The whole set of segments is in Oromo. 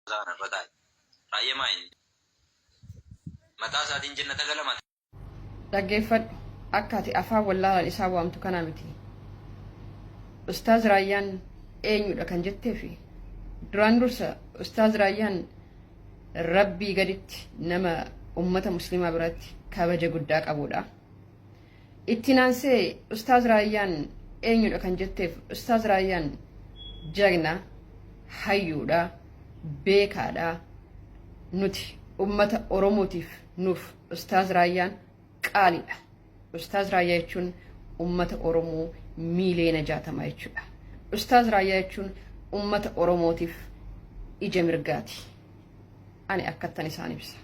زانا فتاي رأي ما إني متى ساتين جنة قلمت dhaggeeffadhu akka ati afaan wallaalaan isaa waamtu kana miti. Ustaaz Raayyaan eenyudha kan jettee fi duraan dursa Ustaaz Raayyaan rabbii gaditti nama ummata muslimaa biratti kabaja guddaa qabudha. Itti aansee Ustaaz Raayyaan eenyudha kan jetteef Ustaaz Raayyaan jagna hayyuudha beekaadha. Nuti ummata Oromootiif nuuf Ustaaz Raayyaan qaaliidha. Ustaaz Raayyaa jechuun ummata Oromoo miiliyoona 60 jechuudha. Ustaaz Raayyaa jechuun ummata Oromootiif ija mirgaati. Ani akkattan isaan ibsa.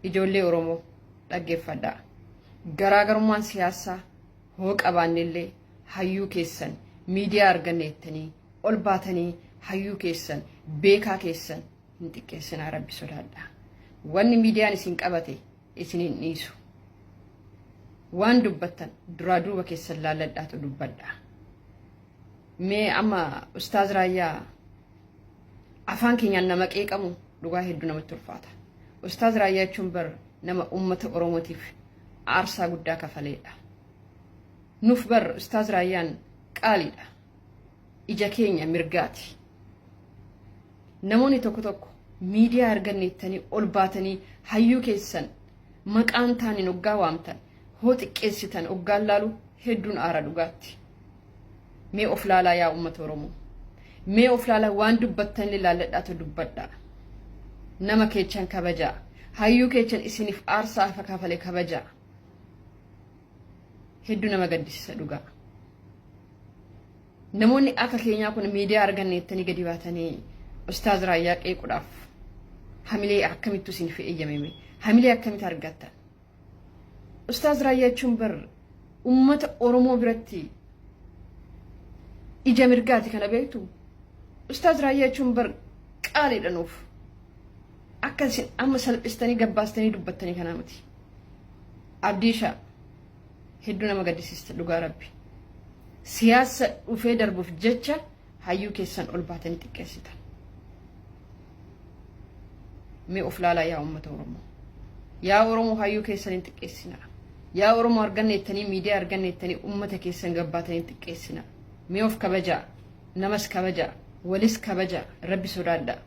Ijoollee Oromoo dhaggeeffadhaa. Garaagarummaan siyaasaa hoo qabaannillee hayyuu keessan miidiyaa arganneettanii ol baatanii hayyuu keessan beekaa keessan hin xiqqeessinaa rabbi sodaadhaa. Wanni miidiyaan isin qabate isinin dhiisu. Waan dubbattan duraa duuba keessan laalladhaatu dubbadha. Mee amma Ustaaz Raayyaa afaan keenyaan nama qeeqamu dhugaa hedduu namatti ulfaata. Ustaaz Raayyaa jechuun bar nama ummata Oromootiif aarsaa guddaa kafaleedha. Nuuf bar Ustaaz Raayyaan qaaliidha. Ija keenya mirgaati. Namoonni tokko tokko miidiyaa arganneettanii ol baatanii hayyuu keessan maqaan taaniin hoggaa waamtan hoo xiqqeessitan hoggaan laalu hedduun aara dhugaatti. Mee of laalaa yaa ummata Oromoo. Mee of laalaa waan dubbattanillee laalladhaatu dubbadhaa. Nama keechan kabajaa. Hayyuu keechan isiniif aarsaa afa kafalee kabajaa. Hedduu nama gaddisiisa dhugaa. Namoonni akka keenyaa kun miidiyaa arganneettanii gadi baatanii Ustaaz Raayyaa qeequudhaaf hamilee akkamittu isiniif eeyyamame? Hamilee akkamitti argattan? Ustaaz Raayyaa jechuun bar ummata Oromoo biratti ija mirgaati kana beektu. Ustaaz Raayyaa jechuun bar qaaliidha nuuf. Akka isin amma salphistanii gabbaastanii dubbattanii kanaa miti. Abdiishaa hedduu nama gaddisiista dhugaa rabbi. Siyaasa dhufee darbuuf jecha hayyuu keessan ol baatanii xiqqeessitan. Mee of laalaa yaa ummata Oromoo. Yaa Oromoo hayyuu keessan hin xiqqeessinaa. Yaa Oromoo arganneettanii miidiyaa arganneettanii ummata keessan gabbaatanii xiqqeessinaa. Mee of kabajaa. Namas kabajaa. Walis kabajaa. Rabbi sodaadhaa.